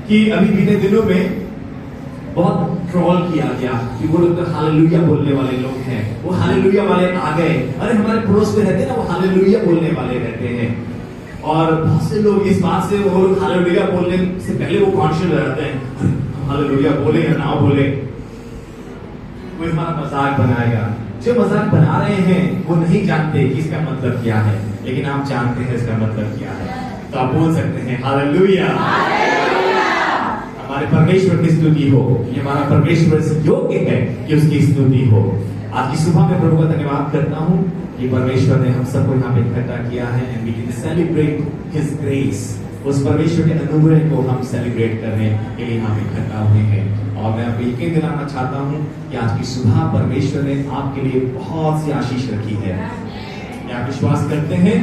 कि अभी बीते दिनों में बहुत ट्रोल किया गया कि वो लोग तो हालेलुया बोलने वाले लोग हैं, वो हालेलुया वाले आ गए। अरे हमारे पड़ोस में रहते हैं ना, वो हालेलुया बोलने वाले रहते हैं। और बहुत से लोग इस बात से वो लोग हालेलुया बोलने से पहले वो कॉन्शियस रहते हैं, हम हालेलुया बोले या ना बोले, कोई हमारा मजाक बनाएगा। जो मजाक बना रहे हैं वो नहीं जानते कि इसका मतलब क्या है, लेकिन आप जानते हैं इसका मतलब क्या है। तो आप बोल सकते हैं हालेलुया। हमारे परमेश्वर की स्तुति हो, ये हमारा परमेश्वर से योग्य है कि उसकी स्तुति हो। आज की सुबह में प्रभु का धन्यवाद करता हूँ कि परमेश्वर ने हम सबको यहाँ पे इकट्ठा किया है and we can celebrate his grace. उस परमेश्वर के अनुग्रह को हम सेलिब्रेट करने के लिए यहाँ पे इकट्ठा हुए हैं। और मैं आपको यकीन दिलाना चाहता हूँ कि आज की सुबह परमेश्वर ने आपके लिए बहुत सी आशीष रखी है। क्या आप विश्वास करते हैं?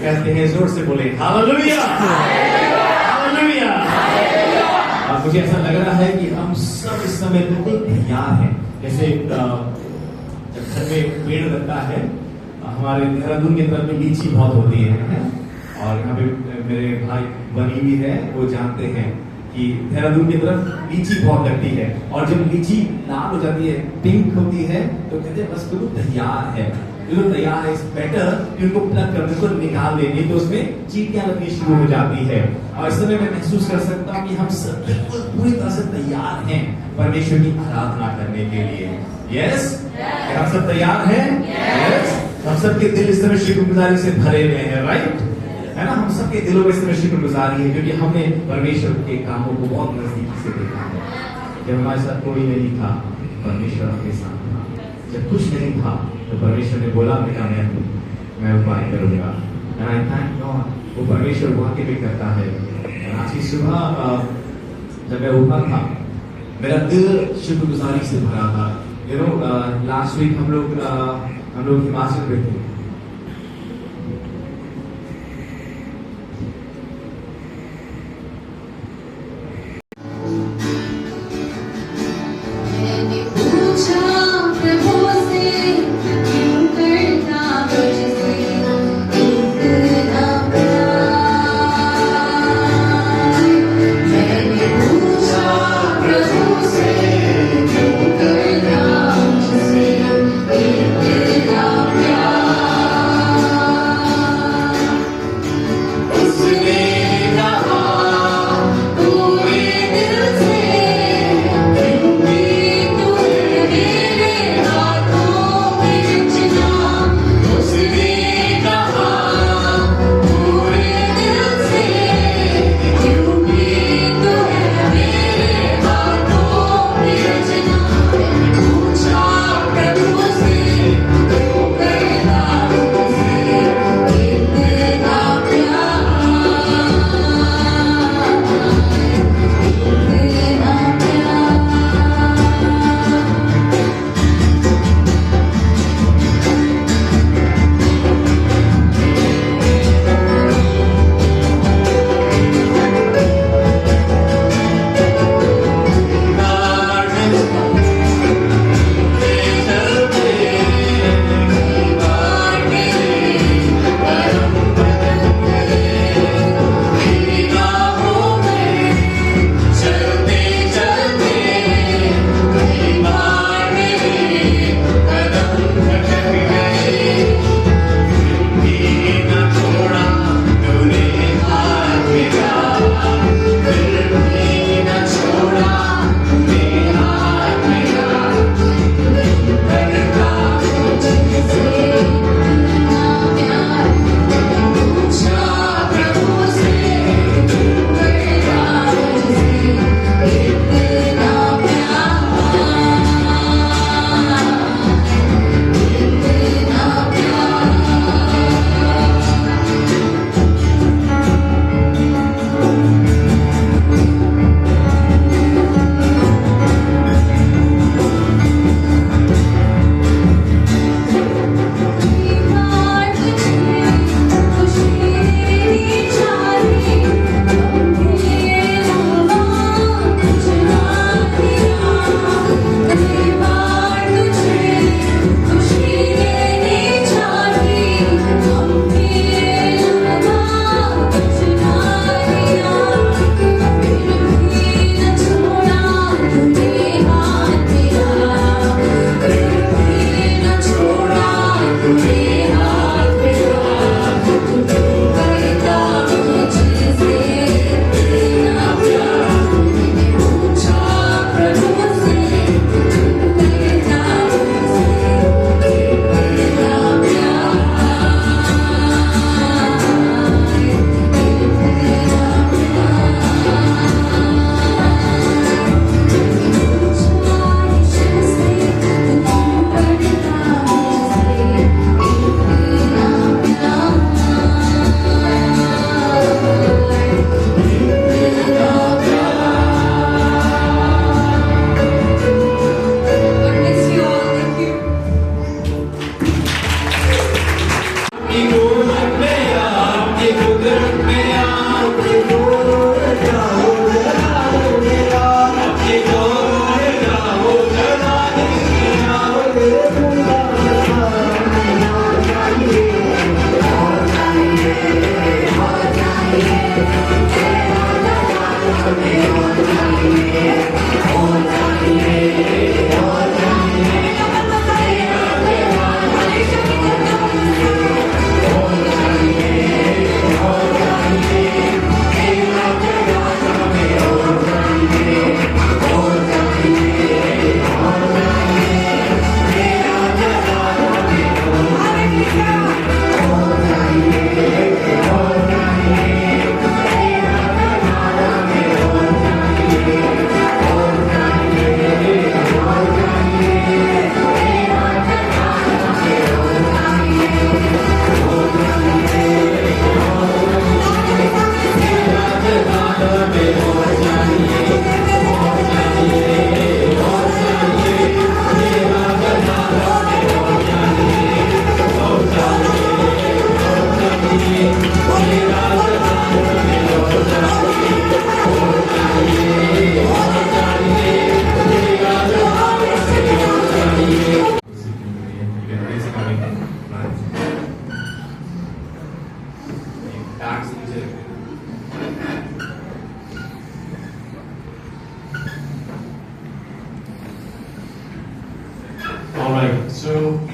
कहते हैं जोर से बोले हालेलुया, हालेलुया। और मुझे ऐसा लग रहा है कि हम सब इस समय बिल्कुल तैयार हैं। जैसे जब घर में पेड़ लगता है, हमारे देहरादून की तरफ में लीची बहुत होती है और यहाँ पे मेरे भाई बनी भी है, वो जानते हैं कि देहरादून की तरफ लीची बहुत लगती है। और जब लीची लाल हो जाती है, पिंक होती है, तो कहते हैं बस बिल्कुल तैयार है, बिल्कुल तैयार है। इट्स बेटर कि उनको प्लग कर, उसको निकाल देने, तो उसमें चींटियां लगनी शुरू हो जाती है। और इस समय मैं महसूस कर सकता हूँ कि हम सब बिल्कुल पूरी तरह से तैयार हैं परमेश्वर की आराधना करने के लिए। यस, हम सब तैयार हैं? यस, हम सबके दिल इस समय शुक्रगुजारी से भरे हुए हैं, राइट? है ना, हम सबके दिलों में इस समय शुक्रगुजारी है क्योंकि हमने परमेश्वर के कामों को बहुत नजदीकी से देखा है। जब हमारे साथ कोई नहीं था, परमेश्वर आपके साथ था। जब कुछ नहीं था तो परमेश्वर ने बोला बेटा मैं उपाय करूंगा। एंड आई थैंक गॉड, वो परमेश्वर वाकई भी करता है। आज की सुबह जब मैं उठा था, मेरा दिल शुक्रगुजारी से भरा था। यू नो, लास्ट वीक हम लोग हिमाचल में थे। Yeah.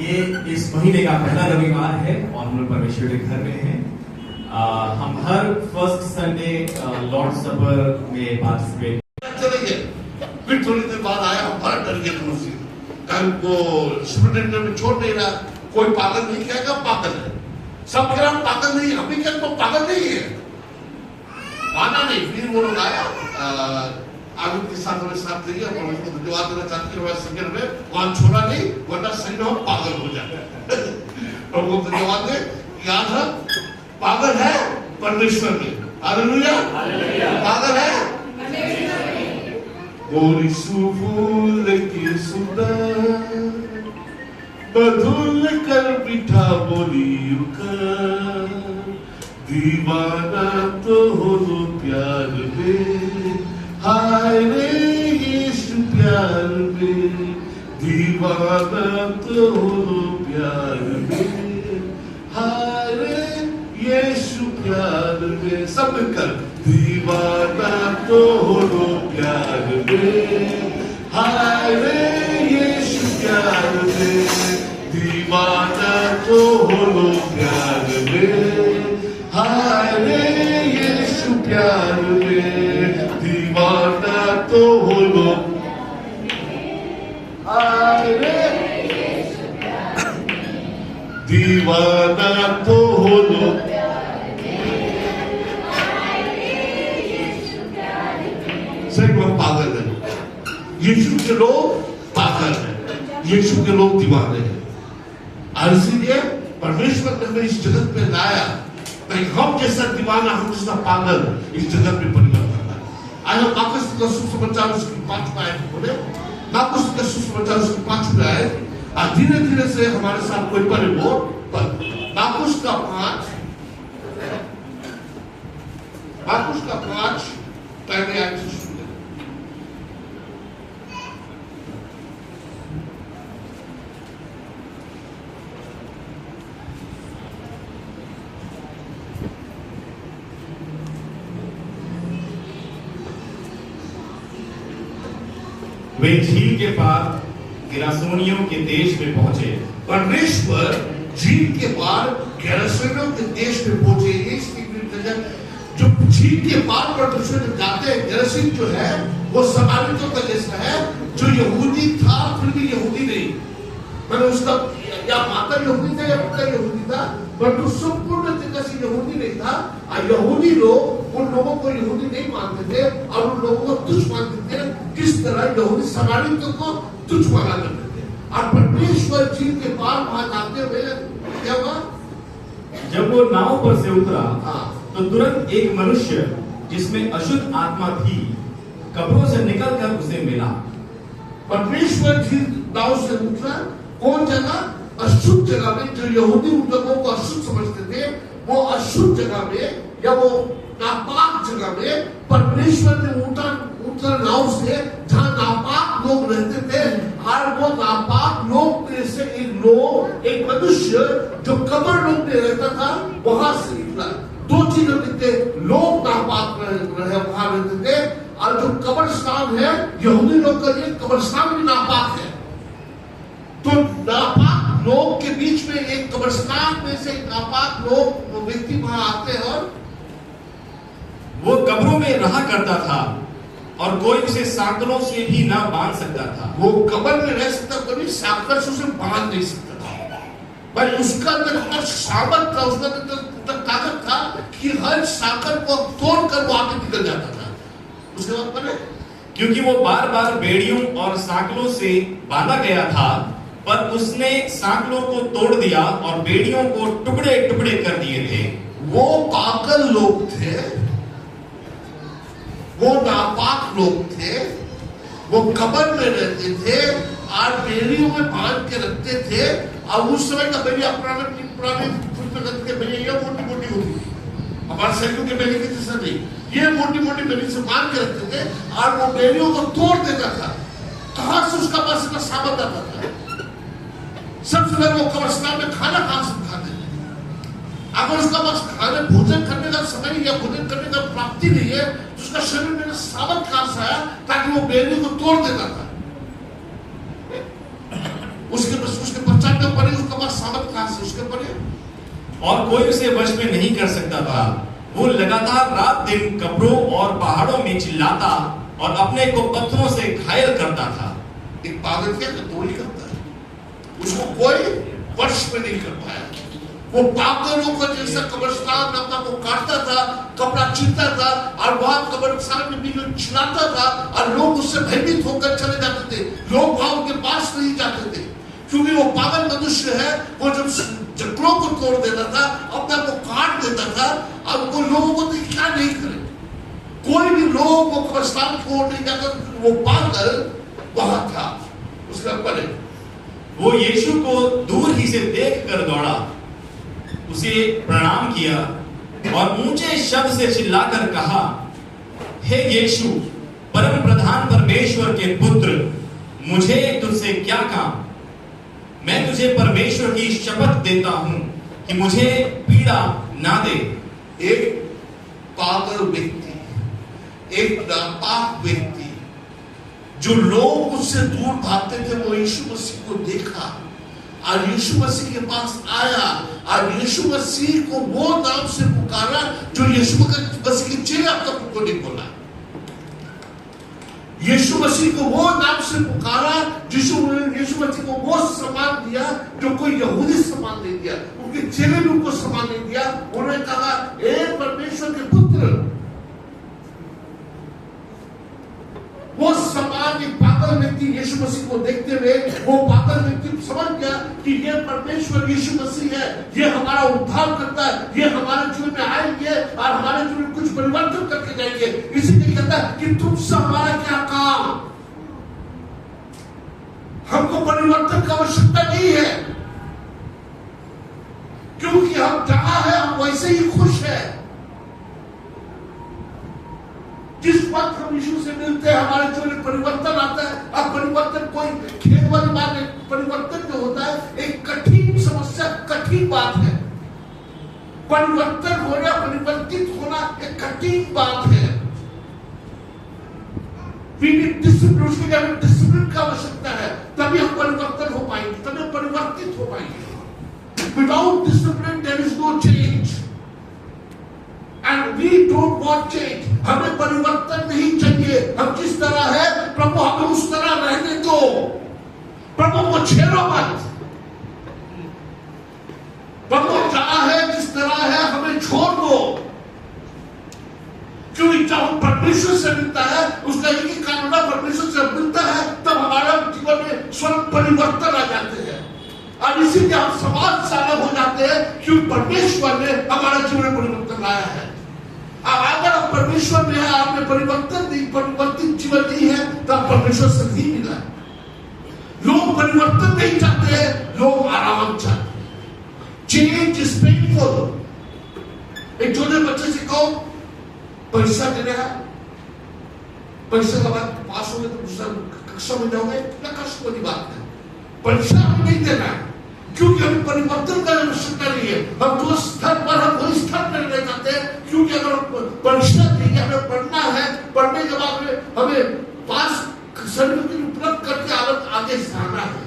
ये इस महीने का पहला रविवार है और हम लोग परमेश्वर के घर में हैं। हम हर फर्स्ट संडे लॉर्ड सपर में पार्टिसिपेट चले गए। फिर थोड़ी देर बाद आया, हम बड़ा डर गए तुमसे, कल को सुपरिटेंडेंट में छोड़ नहीं रहा। कोई पागल नहीं कहेगा पागल है, सब कह रहा पागल नहीं, हम भी कहते तो पागल नहीं है, माना नहीं। फिर वो लोग आया, आगे के साथ हमारे साथ लेके और उनको धन्यवाद देना चाहते हैं। हमारे संगठन में वहां छोड़ा नहीं, वरना संगठन हम पागल हो जाते। प्रभु को धन्यवाद दे, याद है पागल है परमेश्वर में, हालेलुया, पागल है गोरी सुफूल की सुंदर बधुल कर बिठा बोली कर, दीवाना तो हो लो प्यार में, हाय रे यीशु प्यार में, दीवाना तो हो लो प्यार में, हाय रे यीशु प्यार में। सब मिलकर दीवाना तो हो लो प्यार में, हाय रे यीशु प्यार में, दीवाना तो हो लो प्यार में, हाय रे यीशु प्यार में, दीवाना तो हो लो, हाय रे दीवाना तो हो लो। सही में पागल है, यीशु के लोग पागल है, यीशु के लोग दीवाने हैं। और इसीलिए परमेश्वर ने हमें इस जगत में लाया ताकि हम जैसा दीवाना, हम जैसा पागल इस जगत में परिवर्तन लाए। आज हम मार्कुस का सुसमाचार उसकी 5वां आयत बोले, मार्कुस का सुसमाचार उसकी 5वां आयत, और धीरे धीरे से हमारे साथ कोई पढ़े वो मार्कुस का 5 पहले आयत से शुरू। वे झील के पार गिरासोनियों के देश में पहुंचे। परमेश्वर झील के पार गिरासोनियों के देश में पहुंचे। जो झील के पार परमेश्वर जब जाते हैं, गिरासीन जो है वो समारियों का देश है, जो यहूदी था फिर भी यहूदी नहीं, मैंने उसका या माता यहूदी था या पिता यहूदी था, पर तो संपूर्ण तरीके से यहूदी नहीं था। और यहूदी लोग उन लोगों को यहूदी नहीं मानते थे और उन लोगों को तुच्छ मानते थे, किस तरह यहूदी समारियों को तुच्छ माना करते थे। और परमेश्वर झील के पार वहां जाते हुए क्या हुआ, जब वो नाव पर से उतरा तो तुरंत एक मनुष्य जिसमें अशुद्ध आत्मा थी कब्रों से निकलकर उसे मिला। परमेश्वर झील नाव से उतरा, कौन जगह, अशुद्ध जगह में। जो यहूदी उन लोगों को अशुद्ध समझते थे, वो अशुद्ध जगह में या वो नापाक जगह में परमेश्वर ने उतरा नाव से, जहां नापाक लोग रहते थे। और वो नापाक लोग में से एक मनुष्य जो कब्र लोग में रहता था वहां से निकला। 2 चीजें लिखते, लोग नापाक वहां रहते थे, और जो कब्रिस्तान है यहूदी लोग का लिए कब्रिस्तान भी नापाक है। तो नापाक लोग के बीच में एक कब्रिस्तान में से नापाक लोग व्यक्ति वहां आते हैं और वो कब्रों में रहा करता था और कोई उसे सांकलों से भी ना बांध सकता था। वो कब्र में रह सकता, कभी सांकल से उसे बांध नहीं सकता था, पर उसका अंदर इतना सामर्थ था, उसका अंदर ताकत था कि हर सांकल को तोड़कर वो आगे निकल जाता था। उसके बाद पता, क्योंकि वो बार बार बेड़ियों और सांकलों से बांधा गया था, पर उसने सांकलों को तोड़ दिया और बेड़ियों को टुकड़े टुकड़े कर दिए थे। वो पागल लोग थे, वो नापाक लोग थे, वो कब्र में रहते थे और बेड़ियों में बांध के रखते थे। और उस समय का बेड़िया पुराने के बेड़िया मोटी मोटी होती थी, हमारे सैनिकों के बेड़ी की जैसा नहीं, ये मोटी मोटी बेड़ी से बांध के रखते थे और वो बेड़ियों को तोड़ देता था। कहां से उसका पास इतना सामर्थ आता था? सबसे पहले वो कब्रिस्तान में खाना कहां से खाते थे? अगर उसका पास खाने भोजन करने का समय या भोजन करने का प्राप्ति नहीं है, तो उसका शरीर में सामर्थ कहां से आया ताकि वो बेड़ी को तोड़ देता था? उसके पश्चात पढ़ने पड़े, उसके पास सामर्थ कहां से उसके पड़े। और कोई उसे वश में नहीं कर सकता था। वो लगातार रात दिन कब्रों और पहाड़ों में चिल्लाता और अपने को पत्थरों से घायल करता था। एक पागल क्या चोरी करता है, उसको कोई वश में नहीं कर पाया। वो पागलों को जैसा कब्रिस्तान में अपना को काटता था, कपड़ा चीरता था और वहां कब्रिस्तान में भी चिल्लाता था और लोग उससे भयभीत होकर चले जाते थे। लोग वहां उनके पास नहीं जाते थे क्योंकि वो पागल मनुष्य है। वो जब जकड़ों को तोड़ देता था, अपना को काट देता था, अब वो लोगों को तो क्या नहीं करे। कोई भी लोग वो कब्रिस्तान को नहीं जाता, वो पागल वहां था। उसका परे वो यीशु को दूर ही से देख कर दौड़ा, उसे प्रणाम किया और ऊंचे शब्द से चिल्लाकर कहा, हे यीशु, परम प्रधान परमेश्वर के पुत्र, मुझे तुझसे क्या काम? मैं तुझे परमेश्वर की शपथ देता हूं कि मुझे पीड़ा ना दे। एक पागल व्यक्ति, एक नापाक व्यक्ति, जो लोग उससे दूर भागते थे, वो यीशु मसीह को देखा और यीशु मसीह के पास आया और यीशु मसीह को वो नाम से पुकारा जो यीशु मसीह के चेहरे अब तक उनको नहीं बोला। यीशु मसीह को वो नाम से पुकारा, यीशु मसीह को वो सम्मान दिया जो कोई यहूदी सम्मान नहीं दिया। उनके चेहरे भी उनको सम्मान नहीं दिया। उन्होंने कहा, हे परमेश्वर के पुत्र। वो सम्मान एक पागल व्यक्ति यीशु मसीह को देखते हुए, वो पागल व्यक्ति समझ गया कि ये परमेश्वर यीशु मसीह है, ये हमारा उद्धार करता है, ये हमारे जीवन में आएंगे और हमारे जीवन में कुछ परिवर्तन करके जाएंगे। इसीलिए कहता है कि तुमसे हमारा क्या काम, हमको परिवर्तन की आवश्यकता नहीं है क्योंकि हम जहां है हम वैसे ही खुश है। जिस वक्त हम यीशु से मिलते हैं, हमारे जीवन में परिवर्तन आता है। अब परिवर्तन कोई खेल वाली बात है। परिवर्तन जो होता है एक कठिन समस्या, कठिन बात है। परिवर्तन होना, परिवर्तित होना एक कठिन बात है। उसके लिए हमें डिसिप्लिन की आवश्यकता है, तभी हम परिवर्तन हो पाएंगे, तभी हम परिवर्तित हो पाएंगे। Without discipline there is no change and we don't want change. हमें परिवर्तन नहीं चाहिए। हम जिस तरह है प्रभु हमें उस तरह रहने दो। प्रभु को छेड़ो मत। प्रभु जहां है जिस तरह है हमें छोड़ दो। क्योंकि जब हम परमेश्वर से मिलता है, उसका एक ही कारण है, परमेश्वर से मिलता है तब हमारा जीवन में स्वयं परिवर्तन आ जाते हैं और इसीलिए हम समाज से अलग हो जाते हैं क्योंकि परमेश्वर ने हमारा जीवन में परिवर्तन लाया है। अब अगर आप परमेश्वर में है, आपने परिवर्तित जीवन नहीं है, तो आप परमेश्वर से नहीं मिला है। लोग परिवर्तन नहीं चाहते हैं, लोग आराम चाहते हैं। Change is painful. एक छोटे बच्चे से कहो परीक्षा देने है, परीक्षा के बाद पास होंगे तो दूसरा कक्षा में जाओगे, क्या कष्ट वाली बात है। परीक्षा हमें नहीं देना है क्योंकि हमें परिवर्तन का आवश्यकता नहीं है। हम जो स्तर पर हम वही स्तर पर रहना चाहते हैं क्योंकि अगर परीक्षा देंगे, हमें पढ़ना है, पढ़ने के बाद हमें पास सर्टिफिकेट उपलब्ध करके आगे जाना है।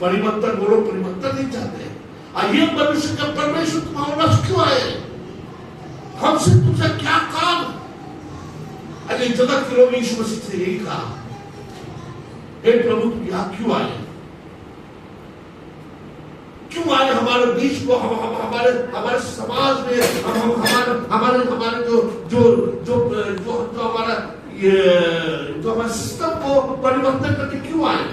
परिवर्तन, वो लोग परिवर्तन नहीं चाहते। ये मनुष्य का परमेश्वर तुम्हारा पास क्यों आए? हमसे तुझे क्या काम? अरे जगत के लोग यीशु मसीह से यही कहा, हे प्रभु तुम यहां क्यों आए? क्यों आए हमारे बीच को? हमारे समाज में हमारे जो हमारा सिस्टम को परिवर्तन करके क्यों आए?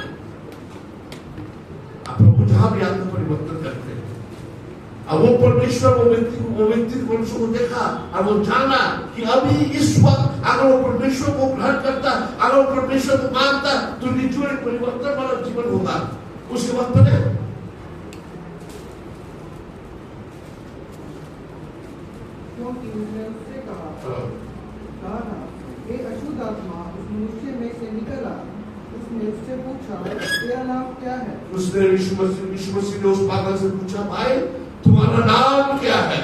प्रभु जहां भी आते परिवर्तन करते हैं। अब वो परमेश्वर वो व्यक्ति मनुष्य को देखा और वो जाना कि अभी इस वक्त अगर वो परमेश्वर को ग्रहण करता, अगर वो परमेश्वर को मानता, तो निश्चय परिवर्तन वाला जीवन होगा। उसके बाद पहले उसने कहा हे अशुद्ध आत्मा उस मनुष्य में से निकल आ। उसने उससे पूछा तेरा नाम क्या है? उसने यीशु मसीह ने उस पागल से पूछा, भाई तुम्हारा नाम क्या है?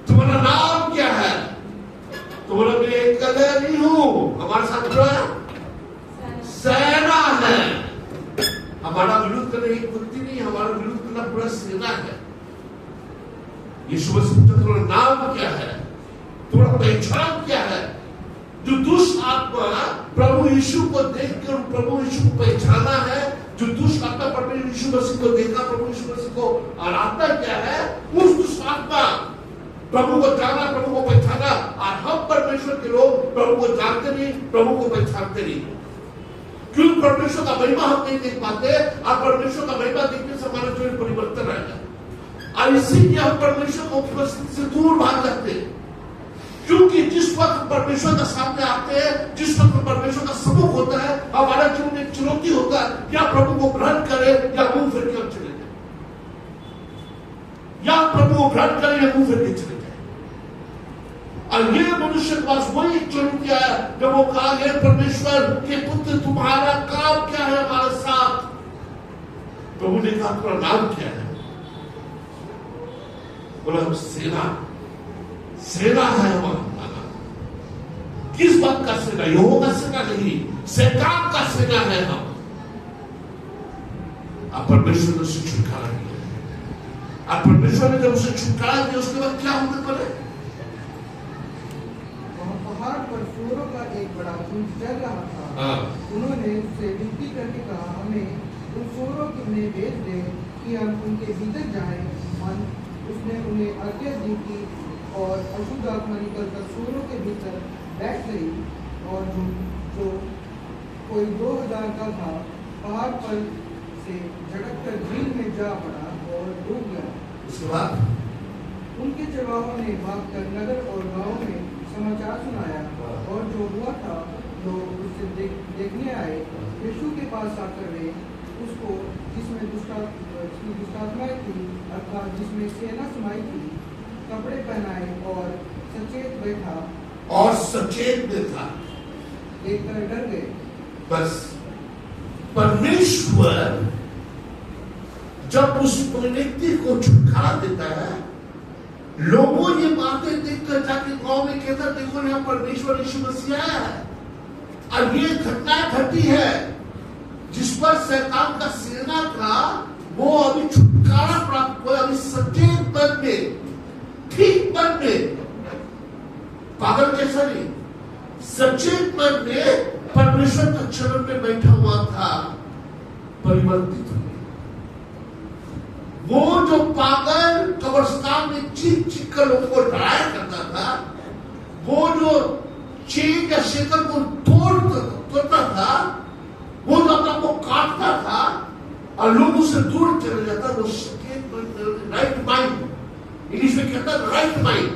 तुम्हारा नाम क्या है? तो बोला मैं एक कलर नहीं हूं। हमारे साथ जो है सेना है। हमारा हमारा विरोध करने एक व्यक्ति नहीं, हमारा विरोध करना पूरा सेना है। यीशु मसीह का थोड़ा नाम क्या है, थोड़ा पहचान क्या है? जो दुष्ट आत्मा प्रभु यीशु को देखकर प्रभु यीशु को पहचाना है, जो दुष्ट आत्मा प्रभु यीशु मसीह को देखा, प्रभु यीशु मसीह को आराधना क्या है, उस दुष्ट आत्मा प्रभु को जाना, प्रभु को पहचाना। और हम परमेश्वर के लोग प्रभु को जानते नहीं, प्रभु को पहचानते नहीं। क्यों? परमेश्वर का महिमा हम नहीं देख पाते, और परमेश्वर का महिमा देखने से हमारा जीवन परिवर्तन आएगा। और इसीलिए हम परमेश्वर को उपस्थिति से दूर भाग जाते हैं। क्योंकि जिस वक्त परमेश्वर का सामने आते हैं, जिस वक्त परमेश्वर का सम्मुख होता है, हमारा जीवन एक चुनौती होता है, या प्रभु को ग्रहण करे या मुंह फिर के चले जाए, या प्रभु को ग्रहण करे या मुंह फिर के चले जाए। और ये मनुष्य के पास वही एक चुनौती है जब वो कहा गया, परमेश्वर के पुत्र तुम्हारा काम क्या है हमारे साथ? प्रभु ने कहा तुम्हारा नाम क्या है? बोला हम सेना है हमारा। किस बात का सेना? यहोवा का सेना नहीं, शैतान का सेना है हम। अब परमेश्वर ने उसे छुटकारा दिया। अब परमेश्वर ने जब उसे छुटकारा दिया, उसके बाद क्या होने पड़े? पहाड़ पर सूरों का एक बड़ा झुंड चल रहा था। उन्होंने उससे विनती करके कहा, हमें उन सूरों में भेज दे कि हम उनके भीतर जाएं। उसने उन्हें आज्ञा दी कि और अशुद्ध आत्मा निकलकर सूरों के भीतर बैठ गई, और जो कोई 2000 का था पहाड़ पर से झटककर झील में जा पड़ा और डूब गया। उसके बाद उनके चरवाहों ने भागकर नगर और गांव में समाचार सुनाया, और जो हुआ था लोग उससे देखने आए। यीशु के पास आकर वे उसको, जिसमें दुष्टात्माएं थी, अर्थात जिसमें सेना समाई थी, कपड़े पहनाए और सचेत बैठा और सचेत में था, देखकर डर गए। बस परमेश्वर जब उस व्यक्ति को छुटकारा देता है, लोगों ये बातें देखकर जाके गांव में कहता, देखो यहाँ परमेश्वर यीशु मसीह आया है। और ये घटनाएं घटी है जिस पर शैतान का सेना था, वो अभी छुटकारा प्राप्त हुआ। अभी सचेत मन में, ठीक मन में, पागल जैसा नहीं, सचेत मन में परमेश्वर का चरण में बैठा हुआ था, परिवर्तित हुआ। वो जो पागल कब्रिस्तान में चीख चीख कर लोगों को डराया करता था, वो जो चेन या शेकल को तोड़ता था, वो जो अपना को काटता था और लोग उससे दूर चले जाता, वो राइट माइंड, इंग्लिश में कहता है राइट माइंड,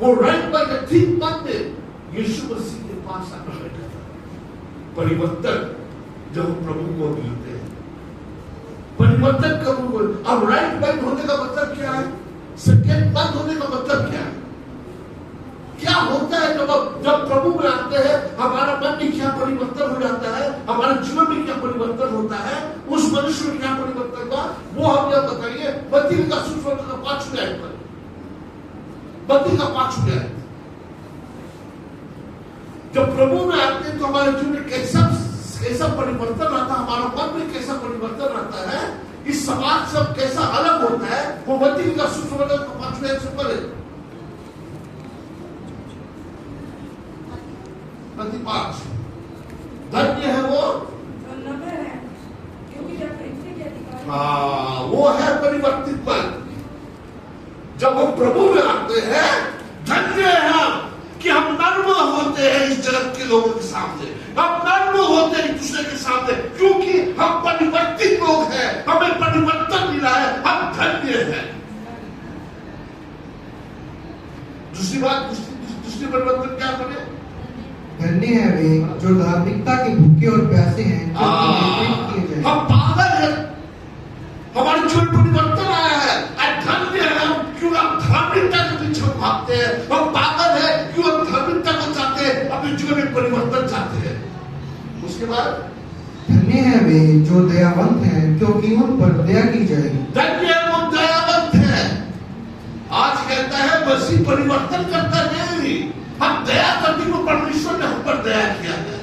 वो राइट माइंड ठीक मन में यीशु मसीह के पास आकर बैठा था। परिवर्तन जब प्रभु को मिलते हैं, परिवर्तन कब? अब राइट माइंड होने का मतलब क्या है? सेकेंड माइंड होने का मतलब क्या है? क्या होता है जब प्रभु में आते हैं, हमारा मन में क्या परिवर्तन हो जाता है, हमारे जीवन में क्या परिवर्तन होता है, उस मनुष्य में क्या परिवर्तन हुआ, वो हम क्या बताइए। मत्ती का सुसमाचार का 5वें अध्याय पर, मत्ती का 5वें अध्याय, जब प्रभु में आते हैं तो हमारे जीवन में कैसा परिवर्तन आता है, हमारा मन में कैसा परिवर्तन आता है, इस समाज से कैसा अलग होता है, वो मत्ती का सुसमाचार का 5वें अध्याय से पढ़े। मत्ती 5, धन्य है वो वो है परिवर्तित मन। जब हम प्रभु में आते हैं, धन्य है हम कि हम नर्म होते हैं इस जगत के लोगों के सामने, हम नर्म होते हैं एक दूसरे के सामने, क्योंकि हम परिवर्तित लोग हैं, हमें परिवर्तन मिला है, हम धन्य हैं। दूसरी बात, दूसरी परिवर्तन क्या बने? धन्य है वे जो धार्मिकता के भूखे और प्यासे हैं, हम पागल हैं, हमारे जीवन परिवर्तन आया है। धन्य है हम क्यों हम धार्मिकता के पीछे भागते हैं, हम पागल है क्यों हम धार्मिकता को चाहते हैं, अपने जीवन में परिवर्तन चाहते हैं। उसके बाद धन्य है वे जो दयावंत हैं, क्योंकि उन पर दया की जाएगी। धन्य है वो दयावंत है। आज कहता है मसीह परिवर्तन करता नहीं, हम दया करते को परमेश्वर ने हम पर दया किया है।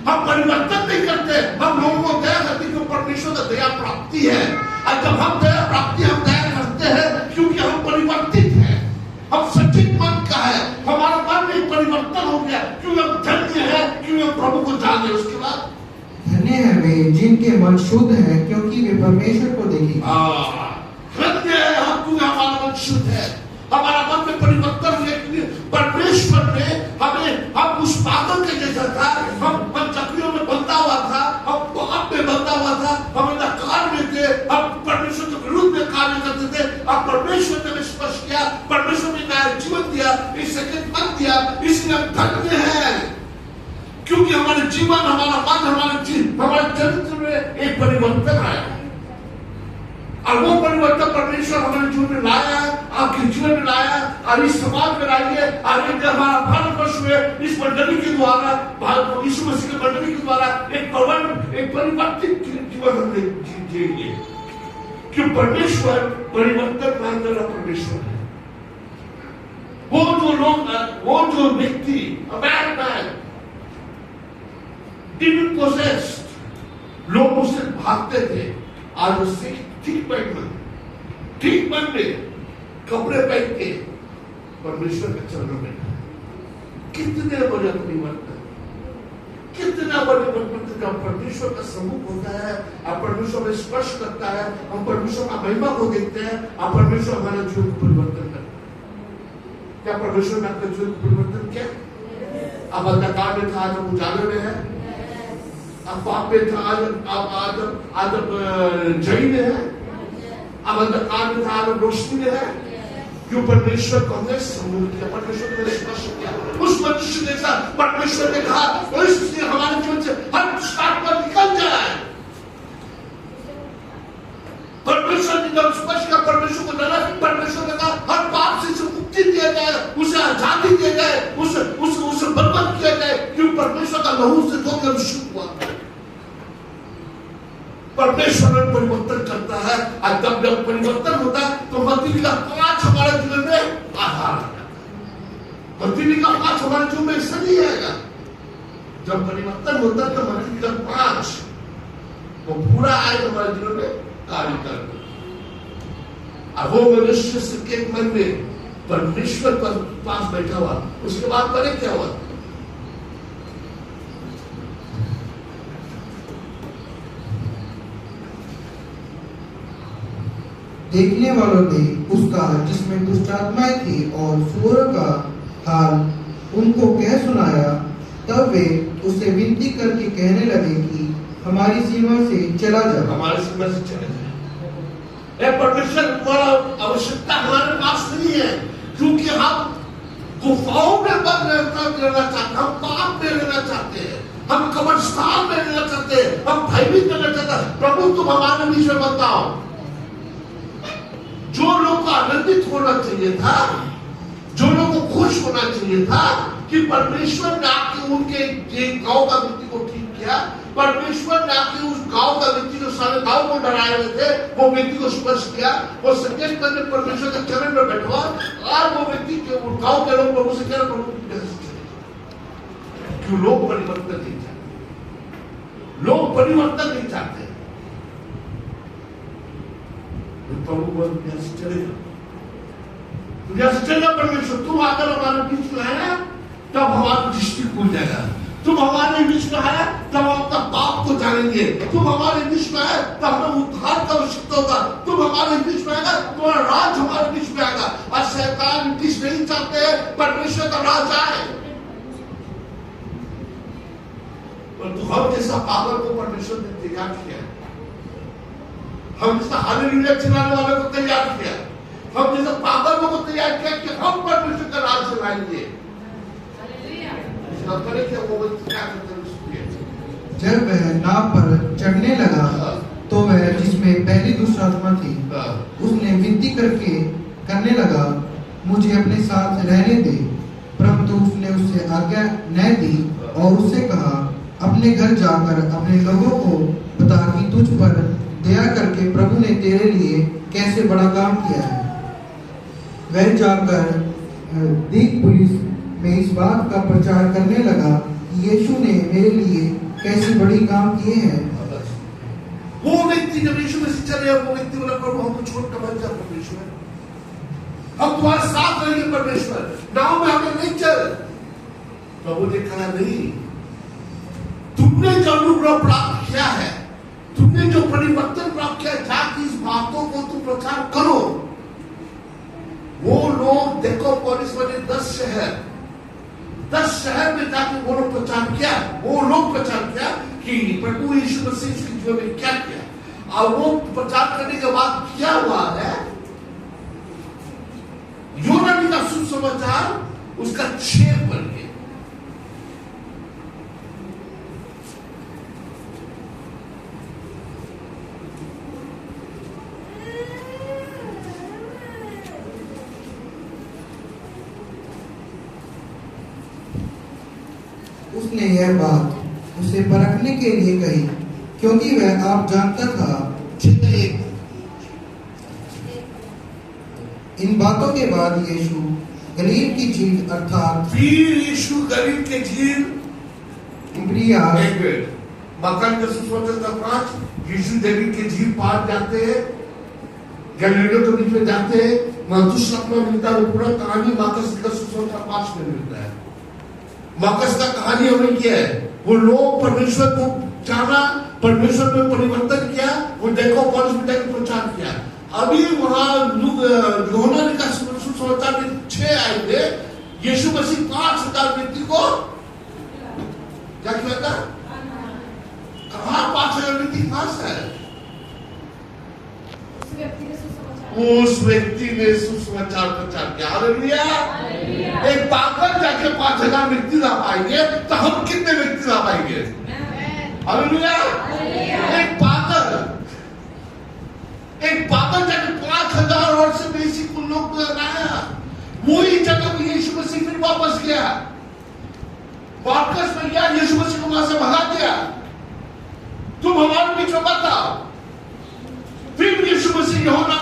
हम परिवर्तन नहीं करते, हम लोगों को दया करते को परमेश्वर का दया प्राप्ति है। और जब हम दया प्राप्ति हम दया करते हैं क्योंकि हम परिवर्तित हैं, हम सचित मन का है, हमारा मन में परिवर्तन हो गया क्योंकि हम धन्य है, क्योंकि हम प्रभु को जाने। उसके बाद धन्य है वे जिनके मन शुद्ध है क्योंकि वे परमेश्वर को देखेंगे। धन्य है हम क्योंकि हमारा मन शुद्ध है, हमारा मन में परिवर्तन हुआ क्योंकि परमेश्वर ने हमें, हम उस पागल के जैसा था, हम चक्रियों में बंधा हुआ था, हम पाप में बंधा हुआ था, हम अंधकार में थे, हम परमेश्वर के विरुद्ध में कार्य करते थे। अब परमेश्वर ने हमें स्पर्श किया, परमेश्वर ने नया जीवन दिया, एक सेकंड मन दिया, इसलिए हम धन्य हैं क्योंकि हमारे जीवन, हमारा मन, हमारे चरित्र में एक परिवर्तन आया है। और वो परिवर्तन परमेश्वर हमारे जीवन में लाया है, आपके जीवन में लाया है, और इस समाज में लाइए। और एक हमारा भारतवर्ष में इस मंडली के द्वारा, यीशु मसीह के मंडली के द्वारा एक परिवर्तित जीवन हम जिएंगे कि परमेश्वर परिवर्तन करने वाला परमेश्वर है। वो जो व्यक्ति demon possessed, लोग उससे भागते थे, आज उससे ठीक मन में कपड़े पहन के परमेश्वर के चरणों में कितने बड़े परिवर्तन, कितना बड़े परिवर्तन। जब परमेश्वर का सम्मुख होता है, आप परमेश्वर में स्पर्श करता है, हम परमेश्वर का महिमा को देखते हैं, आप परमेश्वर हमारा जीवन को परिवर्तन करता है। क्या परमेश्वर ने आपका जीवन को परिवर्तन किया? अब अंधकार में था, आज हम उजाले में है। अब पाप में था, आज जय में है। अब अंधकार में था, आज रोशनी में है। क्यों? परमेश्वर को हमने सम्मुख किया, परमेश्वर ने स्पर्श किया। उस मनुष्य ने कहा, परमेश्वर ने कहा, तो इसलिए हमारे जीवन से हर दुष्टात्मा पर निकल जाए। परमेश्वर ने जब स्पर्श किया, परमेश्वर को डरा, परमेश्वर ने कहा हर पाप से मुक्ति दिया जाए, उसे आजादी दिया जाए, उसे बर्बाद किया जाए। क्यों? परमेश्वर का लहू से धोकर शुद्ध हुआ। परमेश्वर में परिवर्तन करता है, और जब परिवर्तन होता है तो मंदिर का कांच हमारे जीवन में आधार आ जाता है। मंदिर का कांच हमारे जीवन में ऐसा नहीं आएगा। जब परिवर्तन होता है तो मंदिर का कांच वो पूरा आए हमारे जीवन में कार्य करता है। और वो मनुष्य के मन में परमेश्वर पर पास बैठा हुआ, उसके बाद परे क्या हुआ? देखने वालों ने उसका, जिसमें दुष्ट आत्माएं थी और सूअर का हाल उनको कह सुनाया। तब वे उससे विनती करके कहने लगे कि हमारी सीमा से चला जा, हमारी सीमा से चले जाए। परमेश्वर द्वारा आवश्यकता हमारे पास नहीं है, क्योंकि हम गुफाओं में बंद रहना चाहते हैं, हम पाप में रहना चाहते हैं, हम कब्रिस्तान में रहना चाहते हैं, हम भयभीत रहना चाहते हैं। प्रभु तुम हमारे बीच में बताओ। जो लोग को आनंदित होना चाहिए था, जो लोग को खुश होना चाहिए था कि परमेश्वर ने आके उनके गांव का व्यक्ति को ठीक किया, परमेश्वर ने आके उस गांव का व्यक्ति जो सारे गांव को डराए हुए थे, वो व्यक्ति को स्पर्श किया, वो संकेत करने परमेश्वर के चरण में बैठा, और वो व्यक्ति गांव के लोग प्रभु से कह रहे क्यों? लोग परिवर्तन नहीं चाहते, लोग परिवर्तन नहीं चाहते। प्रभु चलेगा, परमेश्वर तुम आकर हमारे बीच में आया तब हमारा दृष्टि खुल जाएगा। तुम हमारे बीच में आया तब हम अपना पाप को जानेंगे। तुम हमारे बीच में आए तब हमें उद्धार का आवश्यकता होगा। तुम हमारे बीच में आएगा, तुम्हारा राज हमारे बीच में आएगा। और शैतान किस नहीं चाहते हैं परमेश्वर का राज आए, परंतु हम जैसा पागल को परमेश्वर ने तैयार किया, हम जैसा हालेलुया चिल्लाने वाले को तैयार किया, हम जैसा पागल को तैयार किया कि हम परमेश्वर का राज चलाएंगे। जब वह नाव पर चढ़ने लगा तो वह, जिसमें पहली दुष्ट आत्मा थी, उसने विनती करने लगा मुझे अपने साथ रहने दे। परंतु उसने उसे आज्ञा न दी और उससे कहा अपने घर जाकर अपने लोगों को बता कि तुझ पर दया करके प्रभु ने तेरे लिए कैसे बड़ा काम किया है। वह जाकर दीक पुलिस में इस बात का प्रचार करने लगा कि यीशु ने मेरे लिए कैसे बड़ी काम किए हैं। वो व्यक्ति जब यीशु मसीह चले, वो व्यक्ति बोला प्रभु हमको छोड़ कर मत जा परमेश्वर, हम तुम्हारे साथ रहेंगे परमेश्वर, नाव में हमें नहीं चल। प्रभु ने कहा नहीं, तुमने जो अनुग्रह प्राप्त किया है, तुमने जो परिवर्तन प्राप्त किया है, जाके इस बातों को तुम प्रचार करो। वो लोग देखो पॉलिस वाले 10 शहर में जाके वो लोग प्रचार किया, वो लोग प्रचार किया कि प्रभु यीशु मसीह के जीवन में क्या किया। और वो प्रचार करने के बाद क्या हुआ है, योना नबी का सुसमाचार उसका 6 बन गया। उसने यह बात उसे परखने के लिए कही, क्योंकि वह आप जानता था। इन बातों के बाद यीशु गलील की झील अर्थात फिर यीशु गलील के झील मकान का सुसमाचार का 5, यीशु गलील के झील पार जाते हैं, गलीलियों के बीच में जाते हैं। दूसरा अपना मिलता है, पूरा कहानी मार्कस का सुसमाचार 5 में मिलता है। मार्कस का कहानी हमें क्या है, वो लोग परमेश्वर को जाना, परमेश्वर में परिवर्तन किया, वो देखो पौलुस ने प्रचार किया। अभी वहां यूहन्ना ने का सुसमाचार में 6 आए थे, यीशु मसीह 5,000 व्यक्ति को क्या किया था, कहां 5,000 व्यक्ति पास है, उस व्यक्ति ने सुसमाचार प्रचार किया। हालेलुया। एक पागल जाके 5,000 व्यक्ति ला पाएंगे तो हम कितने व्यक्ति ला पाएंगे? हालेलुया। एक पागल जाके 5,000 और से बेसी कुल लोग को लगाया। वही जगह पे यीशु मसीह फिर वापस गया, वापस में गया, यीशु मसीह को वहां से भगा दिया, तुम हमारे बीच में मत आओ। फिर यीशु मसीह यूहन्ना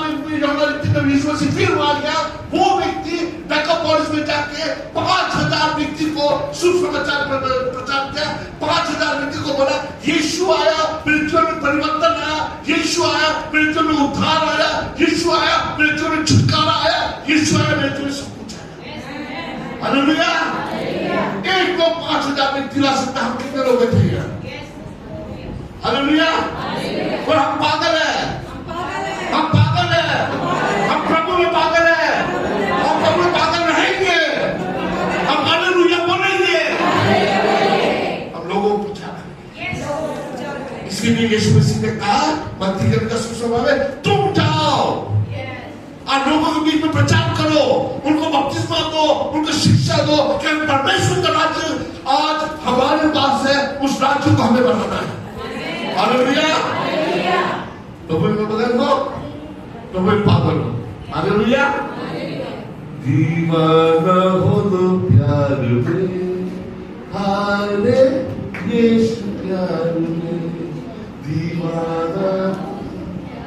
यीशु मसीह फिर वहां गया, वो व्यक्ति डेकापोलिस में जाके 5,000 व्यक्ति को सुसमाचार प्रचार किया। 5,000 व्यक्ति को बोला यीशु आया, मेरे जीवन में परिवर्तन आया, यीशु आया, मेरे जीवन में उद्धार आया, यीशु आया, मेरे जीवन में छुटकारा आया, यीशु आया, मेरे जीवन में सब कुछ आया। हालेलुया। एक को 5,000 व्यक्ति ला सकता, हम कितने लोग बैठे हैं? हालेलुया। और हम पागल है, हम पागल है, हम प्रभु में पागल है, हम प्रभु में पागल रहेंगे, हम हालेलुया बोलेंगे, हम लोगों को पूछा। इसलिए यीशु मसीह ने कहा मत्ती का सुसमाचार में तुम जाओ और लोगों के बीच में प्रचार करो, उनको बपतिस्मा दो, उनको शिक्षा दो कि परमेश्वर का राज्य आज हमारे पास है, उस राज्य को हमें बनाना है। हालेलुया। तो मैं बदल दो तो मैं पागल हूं। हालेलुया। दीवाना हो लो प्यार में, हाले यीशु प्यार में, दीवाना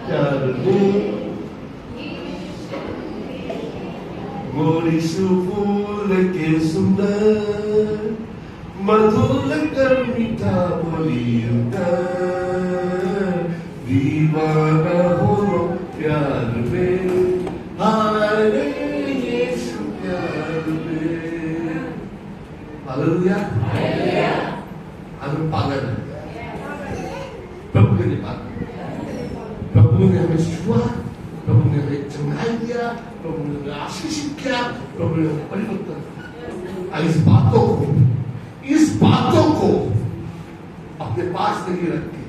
प्यार में, गोरी फूल के सुंदर, मधुर कर मीठा बोली दीवाना हो प्यार में, हारे यीशु प्यार में। हालेलुया। हम पागल हैं, प्रभु के लिए पागल। प्रभु ने हमें छुआ, प्रभु ने हमें चंगाई दिया, प्रभु ने हमें आशीषित किया, प्रभु ने हमें परिवर्तन। इस बातों को अपने पास नहीं रख के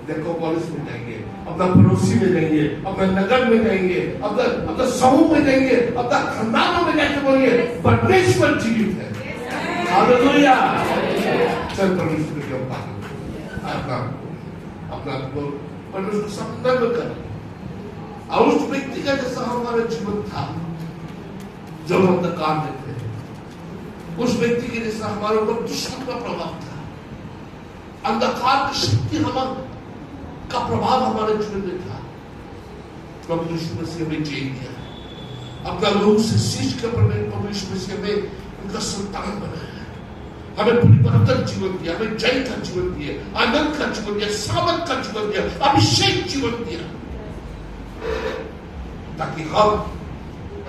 देखो पॉलिस में जाएंगे, अपना पड़ोसी में जाएंगे, अपने नगर में जाएंगे, अपना समूह में जाएंगे, अपना खानदानों में जाके बोलिए परमेश्वर जीवित है। हालेलुया। चल परमेश्वर के अपना परमेश्वर संदर्भ कर। और उस व्यक्ति का जैसा हमारा जीवन था जब हम अंधकार में थे, उस व्यक्ति के जैसा हमारे ऊपर दुश्मन का प्रभाव था, अंधकार की शक्ति हमारे का प्रभाव हमारे जीवन में था। प्रभु यीशु मसीह हमें चेंज किया, अपना रूप से सींच कर प्रभु यीशु मसीह हमें उनका संतान बनाया। हमें परिवर्तन जीवन दिया, हमें जय का जीवन दिया, आनंद का जीवन दिया, सामर्थ का जीवन दिया, अभिषेक जीवन दिया, ताकि हम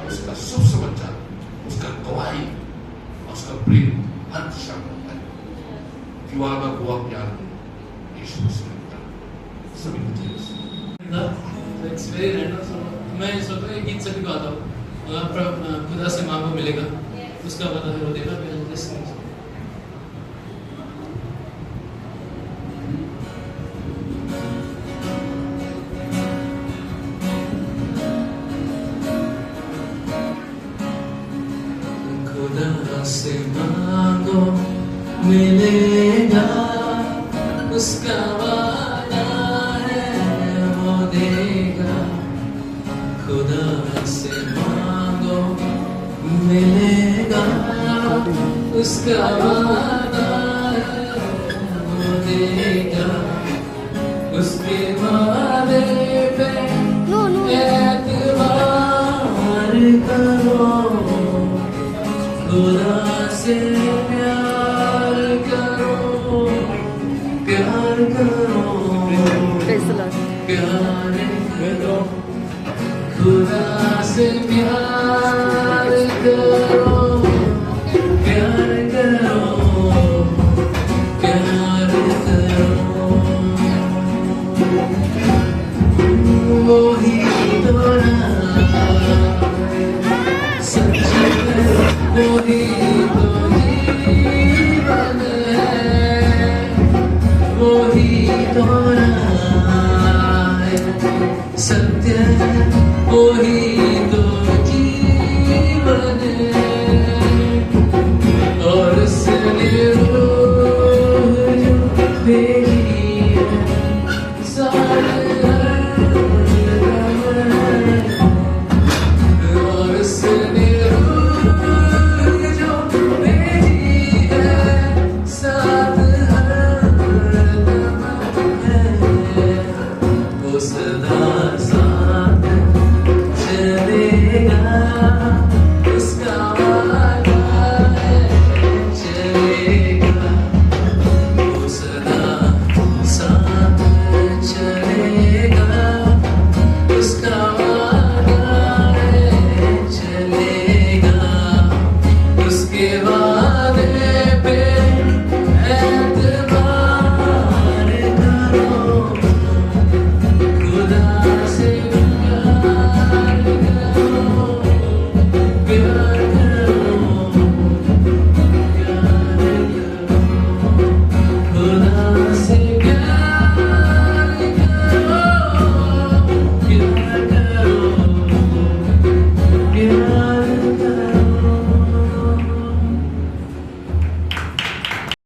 उसका शुभ समाचार, उसका गवाही, उसका प्रेम हर दिशा में पाए। दीवाना हुआ प्यार यीशु मसीह सभी It's very random. So, मैं इस वक्त एक गीत सभी को आता हूँ, आप खुदा से मांगो मिलेगा, उसका पता है वो देगा। खुदा से मांगो मिलेगा, उसका वादा है वो देगा। खुदा से मांगो मिलेगा, उसका वादा है वो देगा। उसके वादे पे एतबार करो, खुदा से प्यार करो, प्यार करो, प्यार करो, खुदा से प्यार करो, प्यार करो, प्यार करो। वो ही तो सच्चा है, वो ही तो जीवन है, वो ही तो सत्य है, वो ही